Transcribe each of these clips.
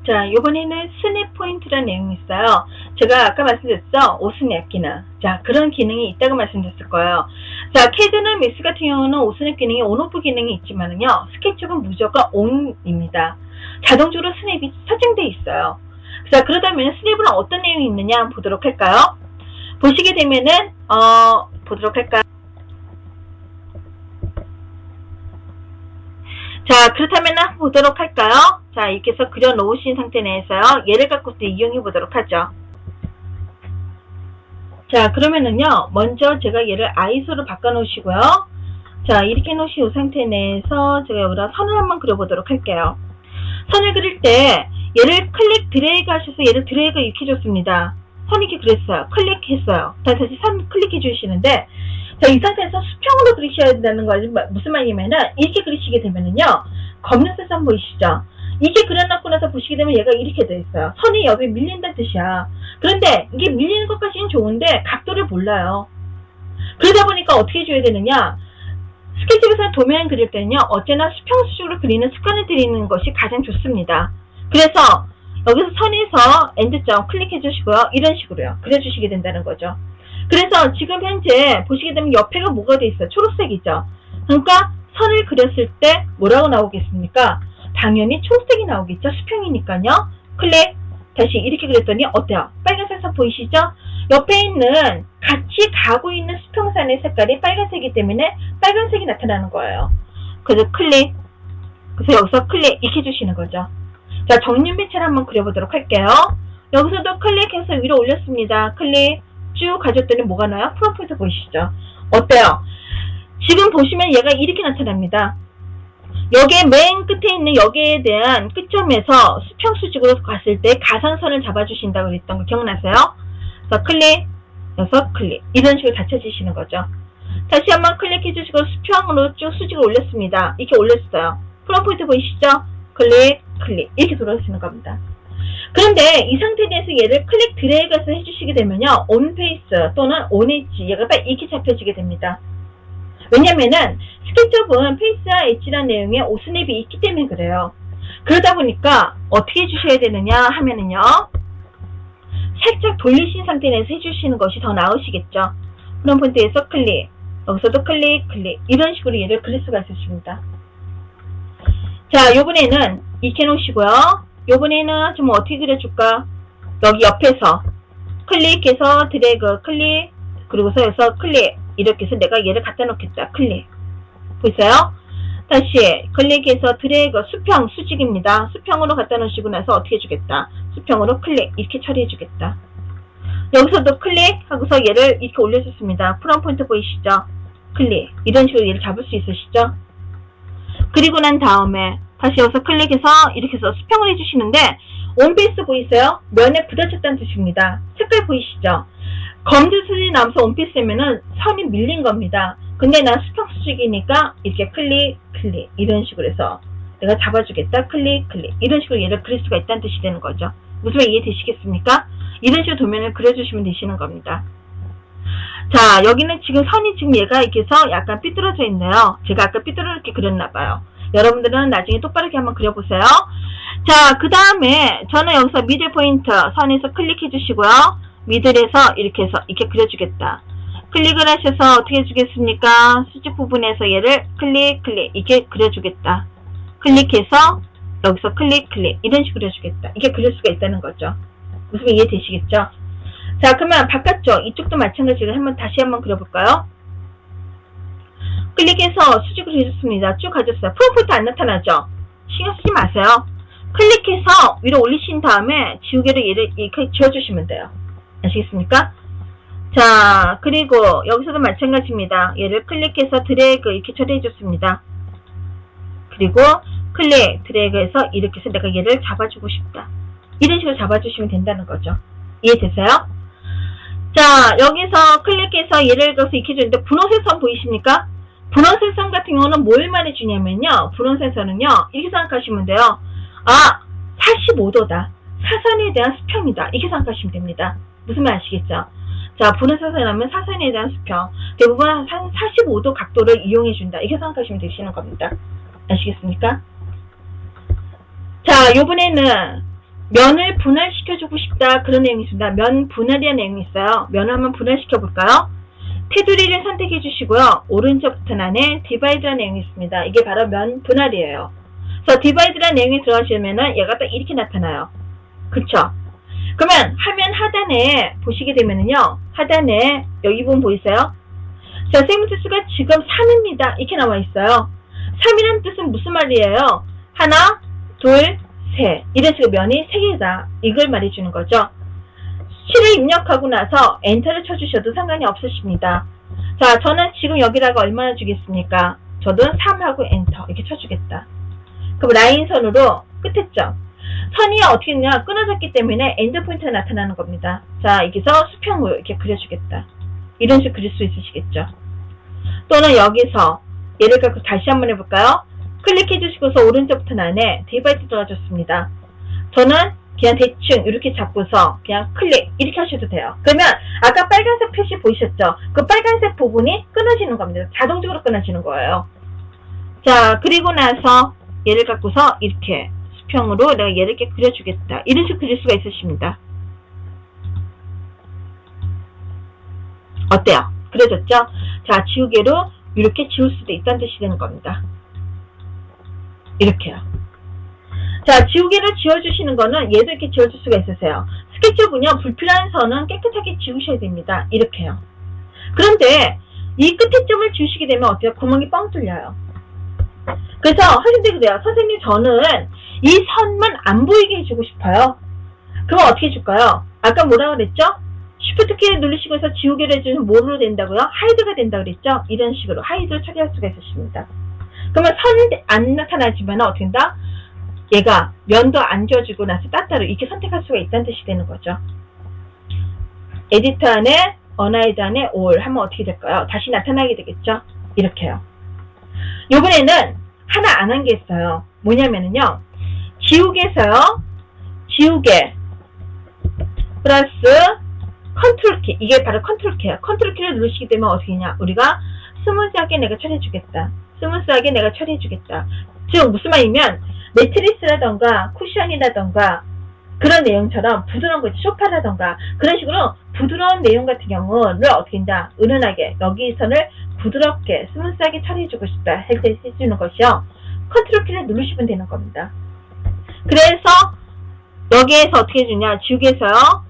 자, 요번에는 스냅 포인트라는 내용이 있어요. 제가 아까 말씀드렸죠? 오스냅 기능. 자, 그런 기능이 있다고 말씀드렸을 거예요. 자, 캐드나 미스 같은 경우는 오스냅 기능이 온오프 기능이 있지만은요, 스케치북은 무조건 온입니다. 자동적으로 스냅이 설정되어 있어요. 자, 그러다면 스냅은 어떤 내용이 있느냐 한번 보도록 할까요? 보시게 되면은, 보도록 할까요? 자, 그렇다면 한번 보도록 할까요? 자, 이렇게 해서 그려놓으신 상태 내에서요. 얘를 갖고 또 이용해 보도록 하죠. 자, 그러면은요. 먼저 제가 얘를 아이소로 바꿔놓으시고요. 자, 이렇게 놓으신 이 상태 내에서 제가 여기다 선을 한번 그려보도록 할게요. 선을 그릴 때 얘를 클릭 드래그 하셔서 얘를 드래그 이렇게 줬습니다. 선 이렇게 그렸어요. 클릭했어요. 다시 선 클릭해 주시는데, 자, 이 상태에서 수평으로 그리셔야 된다는 거 무슨 말이냐면은 이렇게 그리시게 되면은요, 검은색 선 보이시죠? 이렇게 그려놓고 나서 보시게 되면 얘가 이렇게 돼 있어요. 선이 옆에 밀린다는 뜻이야. 그런데 이게 밀리는 것까지는 좋은데 각도를 몰라요. 그러다 보니까 어떻게 해줘야 되느냐? 스케치북에서 도면 그릴 때는요, 어째나 수평 수직으로 그리는 습관을 들이는 것이 가장 좋습니다. 그래서 여기서 선에서 엔드점 클릭해 주시고요. 이런 식으로요. 그려주시게 된다는 거죠. 그래서 지금 현재 보시게 되면 옆에가 뭐가 돼 있어요? 초록색이죠. 그러니까 선을 그렸을 때 뭐라고 나오겠습니까? 당연히 초록색이 나오겠죠. 수평이니까요. 클릭. 다시 이렇게 그렸더니 어때요? 빨간색 선 보이시죠? 옆에 있는 같이 가고 있는 수평선의 색깔이 빨간색이기 때문에 빨간색이 나타나는 거예요. 그래서 클릭. 그래서 여기서 클릭 이렇게 해주시는 거죠. 자, 정륜빛을 한번 그려보도록 할게요. 여기서도 클릭해서 위로 올렸습니다. 클릭. 쭉 가졌더니 뭐가 나요? 프롬프트 보이시죠? 어때요? 지금 보시면 얘가 이렇게 나타납니다. 여기에 맨 끝에 있는 여기에 대한 끝점에서 수평 수직으로 갔을 때 가상선을 잡아주신다고 그랬던 거 기억나세요? 자, 클릭, 여기서 클릭. 이런 식으로 다 찾으시는 거죠. 다시 한번 클릭해 주시고 수평으로 쭉 수직을 올렸습니다. 이렇게 올렸어요. 프롬프트 보이시죠? 클릭, 클릭. 이렇게 돌아오시는 겁니다. 그런데 이 상태에 대해서 얘를 클릭 드래그해서 해주시게 되면요, 온 페이스 또는 온 엣지 얘가 딱 이렇게 잡혀지게 됩니다. 왜냐면은 스케치북은 페이스와 엣지라는 내용에 오스냅이 있기 때문에 그래요. 그러다 보니까 어떻게 해주셔야 되느냐 하면은요, 살짝 돌리신 상태 내에서 해주시는 것이 더 나으시겠죠. 프롬프트에서 클릭, 여기서도 클릭, 클릭. 이런 식으로 얘를 그릴 수가 있으십니다. 자, 요번에는 이렇게 놓으시고요. 요번에는 좀 어떻게 그려줄까? 여기 옆에서 클릭해서 드래그 클릭, 그리고서 여기서 클릭, 이렇게 해서 내가 얘를 갖다 놓겠다. 클릭. 보이세요? 다시 클릭해서 드래그, 수평, 수직입니다. 수평으로 갖다 놓으시고 나서 어떻게 해주겠다? 수평으로 클릭, 이렇게 처리해주겠다. 여기서도 클릭 하고서 얘를 이렇게 올려줬습니다. 프롬프트 보이시죠? 클릭. 이런 식으로 얘를 잡을 수 있으시죠? 그리고 난 다음에 다시 여기서 클릭해서 이렇게 해서 수평을 해주시는데, 온페이스 보이세요? 면에 부딪혔다는 뜻입니다. 색깔 보이시죠? 검은색이 나면서 온페이스면은 선이 밀린 겁니다. 근데 난 수평 수직이니까 이렇게 클릭, 클릭. 이런 식으로 해서 내가 잡아주겠다. 클릭, 클릭. 이런 식으로 얘를 그릴 수가 있다는 뜻이 되는 거죠. 무슨 말 이해되시겠습니까? 이런 식으로 도면을 그려주시면 되시는 겁니다. 자, 여기는 지금 선이 지금 얘가 이렇게 해서 약간 삐뚤어져 있네요. 제가 아까 삐뚤어졌게 그렸나봐요. 여러분들은 나중에 똑바르게 한번 그려보세요. 자, 그 다음에 저는 여기서 미들 포인트 선에서 클릭해 주시고요. 미들에서 이렇게 해서 이렇게 그려주겠다. 클릭을 하셔서 어떻게 해주겠습니까? 수직 부분에서 얘를 클릭, 클릭 이렇게 그려주겠다. 클릭해서 여기서 클릭, 클릭 이런 식으로 그려주겠다. 이렇게 그릴 수가 있다는 거죠. 무슨 이해되시겠죠? 자, 그러면 바깥쪽 이쪽도 마찬가지로 다시 한번 그려볼까요? 클릭해서 수직으로 해줬습니다. 쭉 가졌어요. 프롬프트 안 나타나죠? 신경 쓰지 마세요. 클릭해서 위로 올리신 다음에 지우개로 얘를 이렇게 지워주시면 돼요. 아시겠습니까? 자, 그리고 여기서도 마찬가지입니다. 얘를 클릭해서 드래그 이렇게 처리해줬습니다. 그리고 클릭, 드래그해서 이렇게 해서 내가 얘를 잡아주고 싶다. 이런 식으로 잡아주시면 된다는 거죠. 이해되세요? 자, 여기서 클릭해서 얘를 이렇게 주는데 분홍색 선 보이십니까? 분홍색 선 같은 경우는 뭘 말해주냐면요. 분홍색 선은요, 이렇게 생각하시면 돼요. 아, 45도다. 사선에 대한 수평이다. 이렇게 생각하시면 됩니다. 무슨 말 아시겠죠? 자, 분홍색 선하면 사선에 대한 수평. 대부분 한 45도 각도를 이용해준다. 이렇게 생각하시면 되시는 겁니다. 아시겠습니까? 자, 요번에는 면을 분할시켜주고 싶다. 그런 내용이 있습니다. 면 분할이라는 내용이 있어요. 면을 한번 분할시켜 볼까요? 테두리를 선택해 주시고요. 오른쪽 버튼 안에 디바이드라는 내용이 있습니다. 이게 바로 면 분할이에요. 그래서 디바이드라는 내용이 들어가시면은 얘가 딱 이렇게 나타나요. 그쵸? 그러면 화면 하단에 보시게 되면은요. 하단에 여기 부분 보이세요? 자, 세븐트수가 지금 3입니다. 이렇게 나와 있어요. 3이라는 뜻은 무슨 말이에요? 하나, 둘, 셋. 이런 식으로 면이 3개다. 이걸 말해주는 거죠. 수치를 입력하고 나서 엔터를 쳐주셔도 상관이 없으십니다. 자, 저는 지금 여기다가 얼마나 주겠습니까? 저도 3하고 엔터 이렇게 쳐주겠다. 그럼 라인선으로 끝했죠. 선이 어떻게 되냐? 끊어졌기 때문에 엔드 포인트가 나타나는 겁니다. 자, 여기서 수평으로 이렇게 그려주겠다. 이런 식으로 그릴 수 있으시겠죠. 또는 여기서 얘를 갖고 다시 한번 해볼까요? 클릭해 주시고서 오른쪽 버튼 안에 디바이드 들어가줬습니다. 저는 그냥 대충 이렇게 잡고서 그냥 클릭 이렇게 하셔도 돼요. 그러면 아까 빨간색 표시 보이셨죠? 그 빨간색 부분이 끊어지는 겁니다. 자동적으로 끊어지는 거예요. 자, 그리고 나서 얘를 갖고서 이렇게 수평으로 내가 얘를 이렇게 그려주겠다. 이런 식으로 그릴 수가 있으십니다. 어때요? 그려졌죠? 자, 지우개로 이렇게 지울 수도 있다는 뜻이 되는 겁니다. 이렇게요. 자, 지우개를 지워주시는 거는 얘도 이렇게 지워줄 수가 있으세요. 스케치북은요, 불필요한 선은 깨끗하게 지우셔야 됩니다. 이렇게요. 그런데 이 끝에 점을 지우시게 되면 어때요? 구멍이 뻥 뚫려요. 그래서 학생들이 그래요. 선생님, 저는 이 선만 안 보이게 해주고 싶어요. 그럼 어떻게 해줄까요? 아까 뭐라고 그랬죠? 쉬프트 키를 누르시고서 지우개를 해주면 뭐로 된다고요? 하이드가 된다고 그랬죠? 이런 식으로 하이드를 처리할 수가 있으십니다. 그러면 선이 안 나타나지만 어떻게 된다? 얘가 면도 안 지워지고 나서 따따로 이렇게 선택할 수가 있다는 뜻이 되는 거죠. 에디터 안에 언하이드 안에 올 하면 어떻게 될까요? 다시 나타나게 되겠죠? 이렇게요. 요번에는 하나 안 한 게 있어요. 뭐냐면은요. 지우개에서요. 지우개 플러스 컨트롤 키. 이게 바로 컨트롤 키예요. 컨트롤 키를 누르시게 되면 어떻게 되냐? 우리가 스무스하게 내가 처리해주겠다. 스무스하게 내가 처리해주겠다. 즉 무슨 말이면 매트리스라던가 쿠션이라던가 그런 내용처럼 부드러운 거, 소파라던가 그런 식으로 부드러운 내용 같은 경우를 어떻게 한다? 은은하게 여기선을 부드럽게 스무스하게 처리해주고 싶다 할 때 해주는 것이요. 컨트롤 키를 누르시면 되는 겁니다. 그래서 여기에서 어떻게 해주냐? 지우개에서요.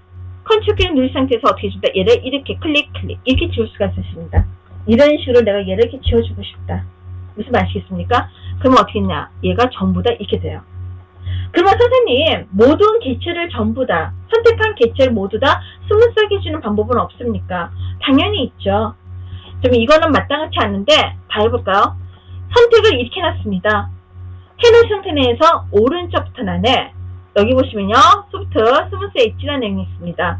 컨트롤 키를 누른 상태에서 어떻게 해준다? 얘를 이렇게 클릭 이렇게 지울 수가 있습니다. 이런 식으로 내가 얘를 이렇게 지워주고 싶다. 무슨 말이시겠습니까? 그러면 어떻게 했냐? 얘가 전부 다 이렇게 돼요. 그러면 선생님, 모든 개체를 전부 다, 선택한 개체를 모두 다 스무스하게 해주는 방법은 없습니까? 당연히 있죠. 좀 이거는 마땅하지 않는데, 다 해볼까요? 선택을 이렇게 해놨습니다. 해놓은 상태 내에서 오른쪽 버튼 안에, 여기 보시면요, 소프트, 스무스 엣지라는 내용이 있습니다.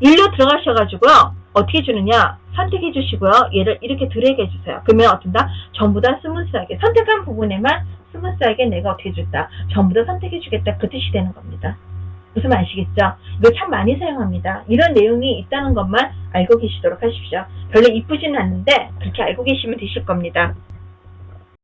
일로 들어가셔가지고요, 어떻게 해주느냐? 선택해 주시고요. 얘를 이렇게 드래그 해주세요. 그러면 어떤다? 전부 다 스무스하게, 선택한 부분에만 스무스하게 내가 어떻게 해줬다? 전부 다 선택해 주겠다. 그 뜻이 되는 겁니다. 무슨 말 아시겠죠? 이거 참 많이 사용합니다. 이런 내용이 있다는 것만 알고 계시도록 하십시오. 별로 이쁘지는 않는데 그렇게 알고 계시면 되실 겁니다.